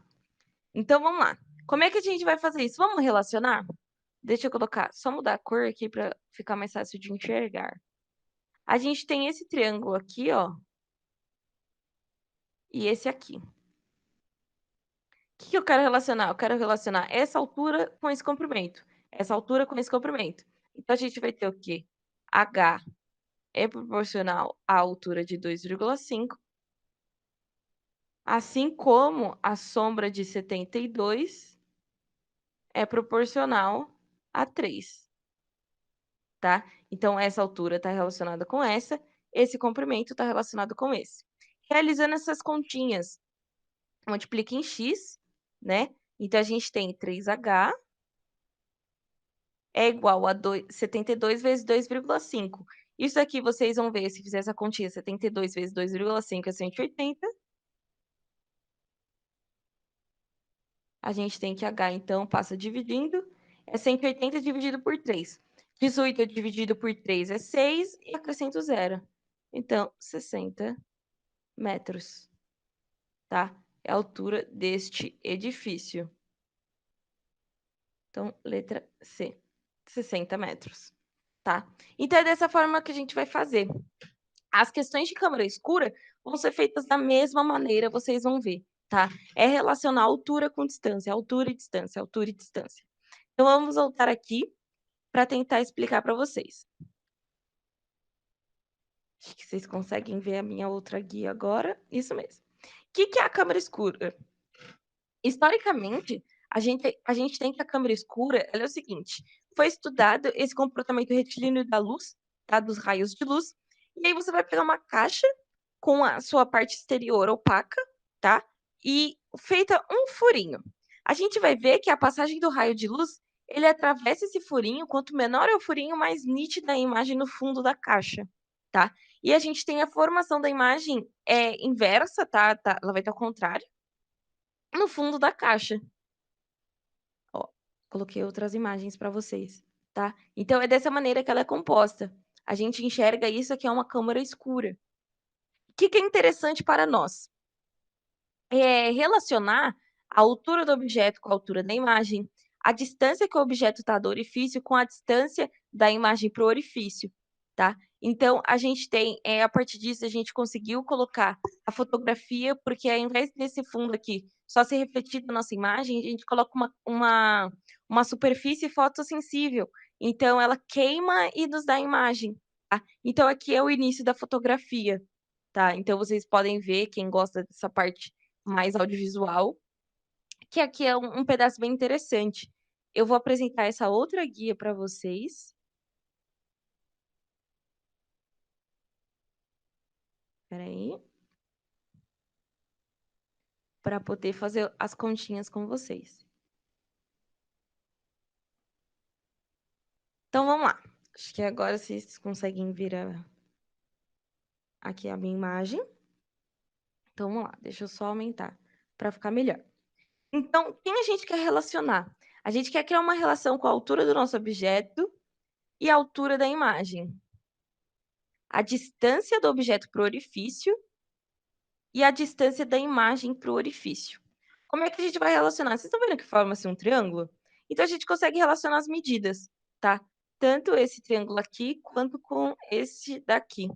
Então, vamos lá. Como é que a gente vai fazer isso? Vamos relacionar? Deixa eu colocar, só mudar a cor aqui para ficar mais fácil de enxergar. A gente tem esse triângulo aqui, ó. E esse aqui. O que eu quero relacionar? Eu quero relacionar essa altura com esse comprimento. Essa altura com esse comprimento. Então, a gente vai ter o quê? H é proporcional à altura de 2,5, assim como a sombra de 72 é proporcional a 3, tá? Então, essa altura está relacionada com essa, esse comprimento está relacionado com esse. Realizando essas continhas, multiplica em x, né? Então, a gente tem 3H é igual a 72 vezes 2,5. Isso aqui vocês vão ver, se fizer essa continha, 72 vezes 2,5 é 180. A gente tem que H, então, passa dividindo. É 180 dividido por 3. 18 dividido por 3 é 6 e acrescento zero. Então, 60 metros, tá? É a altura deste edifício. Então, letra C, 60 metros, tá? Então, é dessa forma que a gente vai fazer. As questões de câmara escura vão ser feitas da mesma maneira, vocês vão ver, tá? É relacionar altura com distância, altura e distância, altura e distância. Então, vamos voltar aqui para tentar explicar para vocês. Acho que vocês conseguem ver a minha outra guia agora. Isso mesmo. O que é a câmara escura? Historicamente, a gente tem que a câmara escura, ela é o seguinte, foi estudado esse comportamento retilíneo da luz, tá? Dos raios de luz, E aí você vai pegar uma caixa com a sua parte exterior opaca, tá? E feita um furinho. A gente vai ver que a passagem do raio de luz, ele atravessa esse furinho, quanto menor é o furinho, mais nítida é a imagem no fundo da caixa, tá? E a gente tem a formação da imagem inversa, tá? Ela vai estar ao contrário, no fundo da caixa. Ó, coloquei outras imagens para vocês, tá? Então é dessa maneira que ela é composta. A gente enxerga isso aqui é uma câmara escura. O que é interessante para nós? Relacionar a altura do objeto com a altura da imagem, a distância que o objeto está do orifício com a distância da imagem para o orifício, tá? Então, a gente tem, a partir disso, a gente conseguiu colocar a fotografia, porque ao invés desse fundo aqui só ser refletido na nossa imagem, a gente coloca uma superfície fotossensível. Então, ela queima e nos dá a imagem, tá? Então, aqui é o início da fotografia, tá? Então, vocês podem ver, quem gosta dessa parte mais audiovisual, que aqui é um pedaço bem interessante. Eu vou apresentar essa outra guia para vocês. Espera aí. Para poder fazer as continhas com vocês. Então, vamos lá. Acho que agora vocês conseguem ver aqui a minha imagem. Então, vamos lá. Deixa eu só aumentar para ficar melhor. Então, quem a gente quer relacionar? A gente quer criar uma relação com a altura do nosso objeto e a altura da imagem. A distância do objeto para o orifício e a distância da imagem para o orifício. Como é que a gente vai relacionar? Vocês estão vendo que forma-se um triângulo? Então, a gente consegue relacionar as medidas, tá? Tanto esse triângulo aqui, quanto com esse daqui,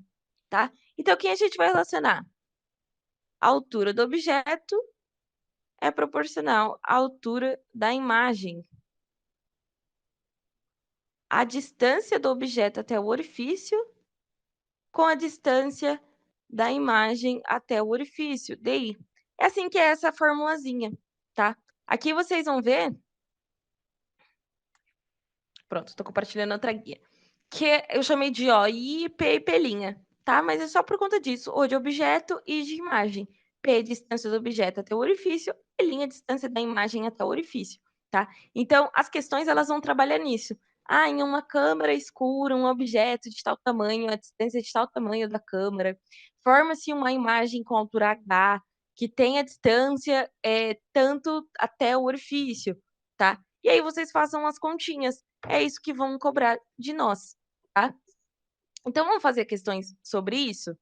tá? Então, quem a gente vai relacionar? A altura do objeto é proporcional à altura da imagem. A distância do objeto até o orifício com a distância da imagem até o orifício, DI. É assim que é essa formulazinha, tá? Aqui vocês vão ver. Pronto, estou compartilhando outra guia. Que eu chamei de OI, P e P', tá? Mas é só por conta disso. O de objeto e de imagem. P, distância do objeto até o orifício, e distância da imagem até o orifício, tá? Então, as questões, elas vão trabalhar nisso. Ah, em uma câmara escura, um objeto de tal tamanho, a distância de tal tamanho da câmara. Forma-se uma imagem com altura H, que tem a distância tanto até o orifício, tá? E aí vocês façam as continhas. É isso que vão cobrar de nós, tá? Então, vamos fazer questões sobre isso?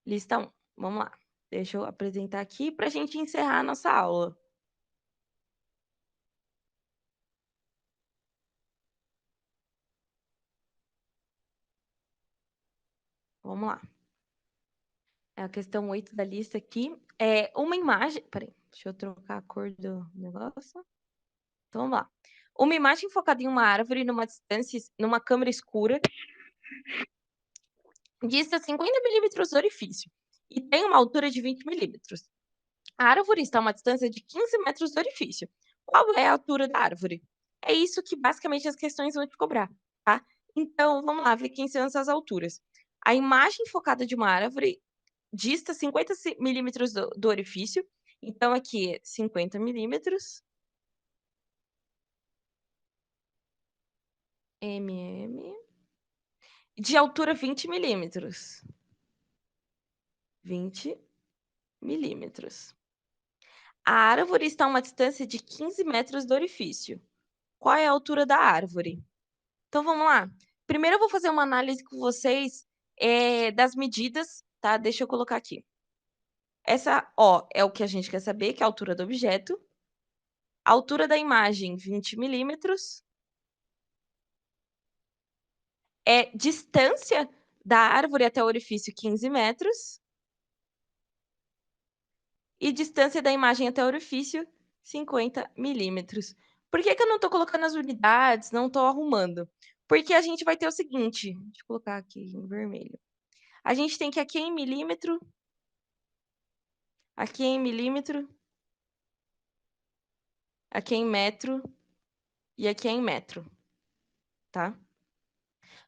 Lista 1. Vamos lá. Deixa eu apresentar aqui para a gente encerrar a nossa aula. Vamos lá. É a questão 8 da lista aqui. É uma imagem... Peraí, deixa eu trocar a cor do negócio. Então, vamos lá. Uma imagem focada em uma árvore numa distância, numa câmera escura, dista 50 milímetros do orifício e tem uma altura de 20 milímetros. A árvore está a uma distância de 15 metros do orifício. Qual é a altura da árvore? É isso que basicamente as questões vão te cobrar, tá? Então, vamos lá ver quem são essas alturas. A imagem focada de uma árvore dista 50 milímetros do orifício. Então, aqui é 50 milímetros. De altura 20 milímetros. 20 milímetros. A árvore está a uma distância de 15 metros do orifício. Qual é a altura da árvore? Então, vamos lá. Primeiro, eu vou fazer uma análise com vocês das medidas, tá? Deixa eu colocar aqui. Essa, ó, é o que a gente quer saber, que é a altura do objeto. A altura da imagem, 20 milímetros. Distância da árvore até o orifício, 15 metros. E distância da imagem até o orifício, 50 milímetros. Por que que eu não estou colocando as unidades, não estou arrumando? Porque a gente vai ter o seguinte, deixa eu colocar aqui em vermelho. A gente tem que aqui em milímetro, aqui em milímetro, aqui em metro e aqui em metro, tá?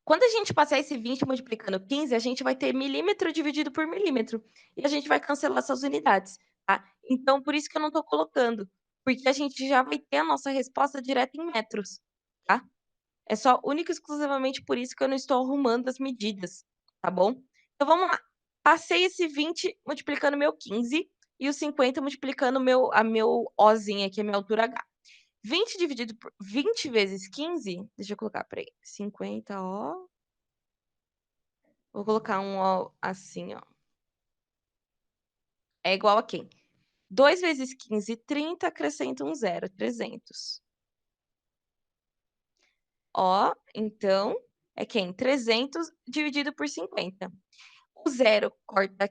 Quando a gente passar esse 20 multiplicando 15, a gente vai ter milímetro dividido por milímetro. E a gente vai cancelar essas unidades, tá? Então, por isso que eu não estou colocando. Porque a gente já vai ter a nossa resposta direta em metros, tá? É só única e exclusivamente por isso que eu não estou arrumando as medidas, tá bom? Então, vamos lá. Passei esse 20 multiplicando meu 15 e o 50 multiplicando a meu Ozinho aqui, a minha altura H. 20 dividido por 20 vezes 15, deixa eu colocar, peraí, 50, ó. Vou colocar um ó assim, ó. É igual a quem? 2 vezes 15, 30, acrescenta um zero, 300. Ó, então, é quem? 300 dividido por 50. O zero corta,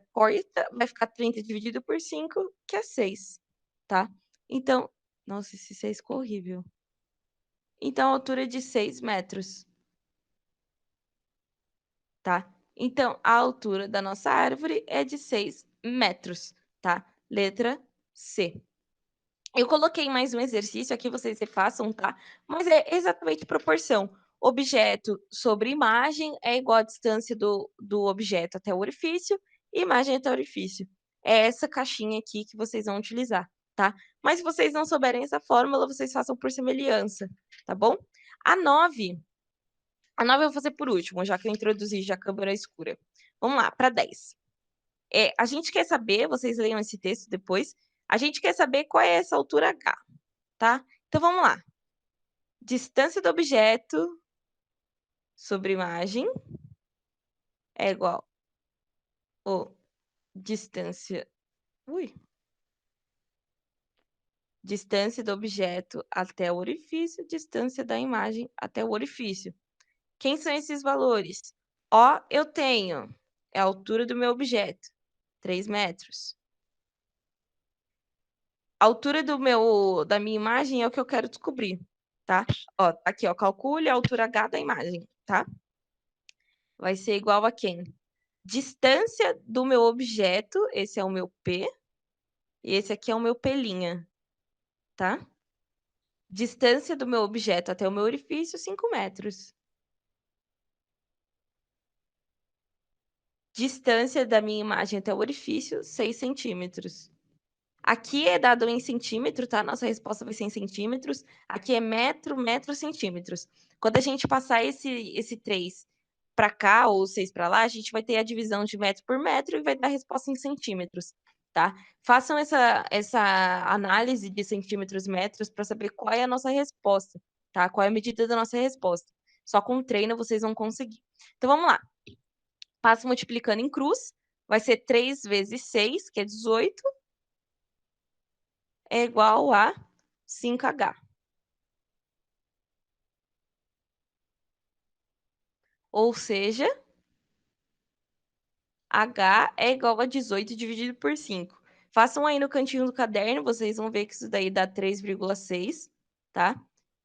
vai ficar 30 dividido por 5, que é 6, tá? Então, nossa, esse 6 ficou horrível. Então, a altura é de 6 metros, tá? Então, a altura da nossa árvore é de 6 metros, tá? Letra C. Eu coloquei mais um exercício aqui, vocês refaçam, tá? Mas é exatamente proporção. Objeto sobre imagem é igual a distância do objeto até o orifício, e imagem até o orifício. É essa caixinha aqui que vocês vão utilizar, tá? Mas se vocês não souberem essa fórmula, vocês façam por semelhança, tá bom? A 9 eu vou fazer por último, já que eu introduzi já a câmera escura. Vamos lá, para 10. A gente quer saber, vocês leiam esse texto depois, a gente quer saber qual é essa altura H, tá? Então, vamos lá. Distância do objeto sobre imagem é igual a distância... Ui. Distância do objeto até o orifício, distância da imagem até o orifício. Quem são esses valores? Ó, eu tenho, é a altura do meu objeto, 3 metros. A altura da minha imagem é o que eu quero descobrir, tá? Ó, aqui, ó, calcule a altura H da imagem, tá? Vai ser igual a quem? Distância do meu objeto, esse é o meu P, e esse aqui é o meu P', tá? Distância do meu objeto até o meu orifício, 5 metros. Distância da minha imagem até o orifício, 6 centímetros. Aqui é dado em centímetro, tá? Nossa resposta vai ser em centímetros. Aqui é metro, metro, centímetros. Quando a gente passar esse 3 para cá ou 6 para lá, a gente vai ter a divisão de metro por metro e vai dar a resposta em centímetros, tá? Façam essa análise de centímetros e metros para saber qual é a nossa resposta, tá? Qual é a medida da nossa resposta. Só com treino vocês vão conseguir. Então, vamos lá. Passo multiplicando em cruz. Vai ser 3 vezes 6, que é 18, é igual a 5H. Ou seja, H é igual a 18 dividido por 5. Façam aí no cantinho do caderno, vocês vão ver que isso daí dá 3,6, tá?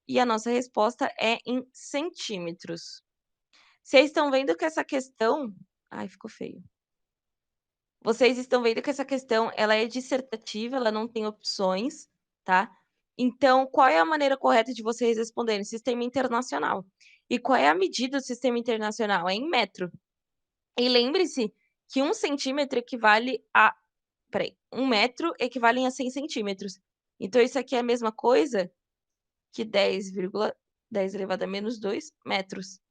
E a nossa resposta é em centímetros. Vocês estão vendo que essa questão... Ai, ficou feio. Vocês estão vendo que essa questão, ela é dissertativa, ela não tem opções, tá? Então, qual é a maneira correta de vocês responderem? Sistema internacional. E qual é a medida do sistema internacional? É em metro. E lembre-se que 1 centímetro equivale a... Peraí, 1 metro equivale a 100 centímetros. Então, isso aqui é a mesma coisa que 10 elevado a menos 2 metros,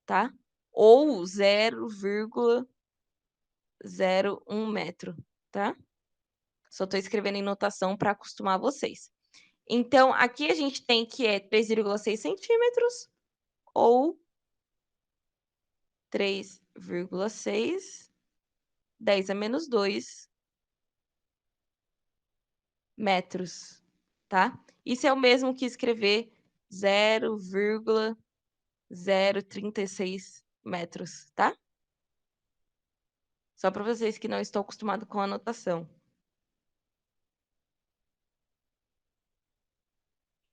tá? Ou 0,01 metro, tá? Só estou escrevendo em notação para acostumar vocês. Então, aqui a gente tem que é 3,6 centímetros ou 3,6, 10 a menos 2 metros, tá? Isso é o mesmo que escrever 0,036 metros, tá? Só para vocês que não estão acostumados com a anotação.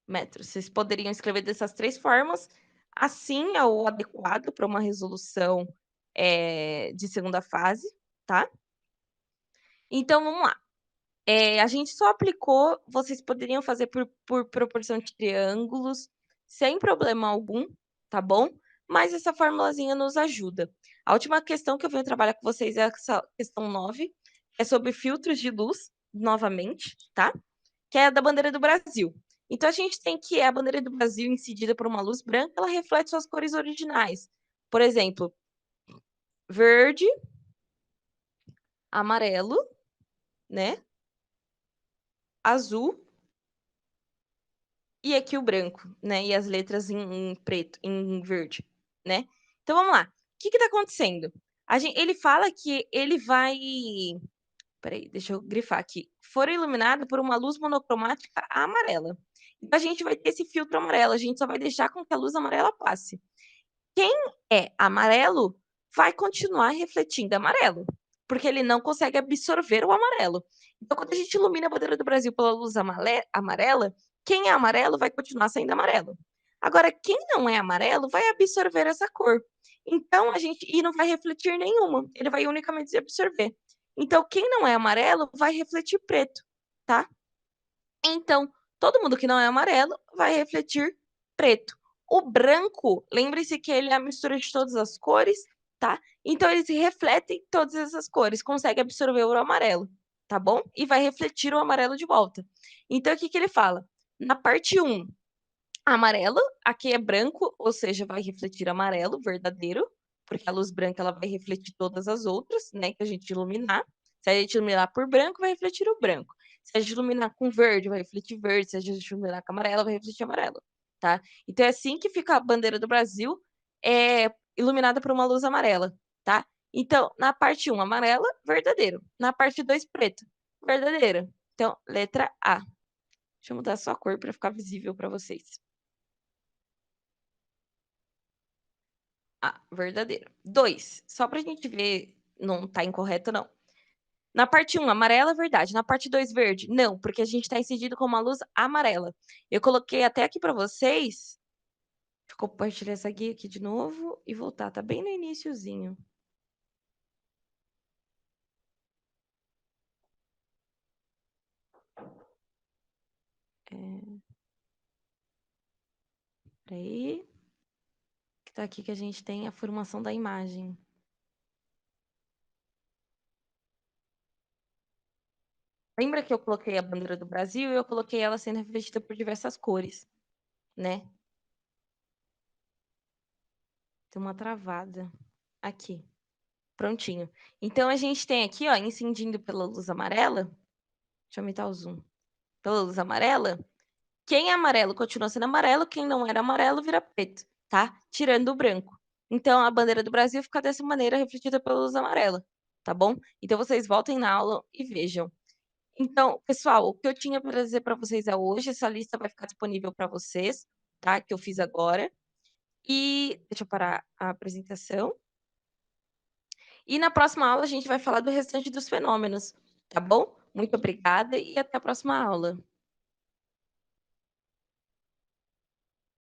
Metros. Vocês poderiam escrever dessas 3 formas. Assim é o adequado para uma resolução de segunda fase, tá? Então, vamos lá. A gente só aplicou, vocês poderiam fazer por proporção de triângulos, sem problema algum, tá bom? mas essa formulazinha nos ajuda. A última questão que eu venho trabalhar com vocês é essa questão 9, que é sobre filtros de luz, novamente, tá? Que é a da bandeira do Brasil. Então, a gente tem que a bandeira do Brasil incidida por uma luz branca, ela reflete suas cores originais. Por exemplo, verde, amarelo, né? Azul e aqui o branco, né? E as letras em preto, em verde, né? Então vamos lá. O que que tá acontecendo? Ele fala que ele vai. Peraí, deixa eu grifar aqui. For iluminado por uma luz monocromática amarela. Então a gente vai ter esse filtro amarelo, a gente só vai deixar com que a luz amarela passe. Quem é amarelo vai continuar refletindo amarelo, porque ele não consegue absorver o amarelo. Então, quando a gente ilumina a bandeira do Brasil pela luz amarela, quem é amarelo vai continuar sendo amarelo. Agora, quem não é amarelo vai absorver essa cor. Então, e não vai refletir nenhuma, ele vai unicamente absorver. Então, quem não é amarelo vai refletir preto, tá? Então, todo mundo que não é amarelo vai refletir preto. O branco, lembre-se que ele é a mistura de todas as cores, tá? Então, eles refletem todas essas cores, consegue absorver o amarelo, tá bom? E vai refletir o amarelo de volta. Então, o que que ele fala? Na parte 1, amarelo, aqui é branco, ou seja, vai refletir amarelo, verdadeiro, porque a luz branca ela vai refletir todas as outras, né, que a gente iluminar. Se a gente iluminar por branco, vai refletir o branco. Se a gente iluminar com verde, vai refletir verde. Se a gente iluminar com amarelo, vai refletir amarelo, tá? Então é assim que fica a bandeira do Brasil, iluminada por uma luz amarela, tá? Então, na parte 1, amarela, verdadeiro. Na parte 2, preto, verdadeiro. Então, letra A. Deixa eu mudar só a cor para ficar visível para vocês. A, verdadeiro. 2, só pra gente ver, não tá incorreto, não. Na parte 1, amarela, verdade. Na parte 2, verde, não, porque a gente tá incidido com uma luz amarela. Eu coloquei até aqui pra vocês. Deixa eu compartilhar essa guia aqui de novo e voltar. Tá bem no iniciozinho. Peraí. Que tá aqui que a gente tem a formação da imagem. Lembra que eu coloquei a bandeira do Brasil e eu coloquei ela sendo revestida por diversas cores, né? Tem uma travada aqui. Prontinho. Então, a gente tem aqui, ó, incidindo pela luz amarela. Deixa eu aumentar o zoom. Pela luz amarela. Quem é amarelo continua sendo amarelo, quem não era amarelo vira preto, tá? Tirando o branco. Então, a bandeira do Brasil fica dessa maneira, refletida pela luz amarela, tá bom? Então, vocês voltem na aula e vejam. Então, pessoal, o que eu tinha para dizer para vocês é hoje, essa lista vai ficar disponível para vocês, tá? Que eu fiz agora. E deixa eu parar a apresentação. E na próxima aula a gente vai falar do restante dos fenômenos, tá bom? Muito obrigada e até a próxima aula.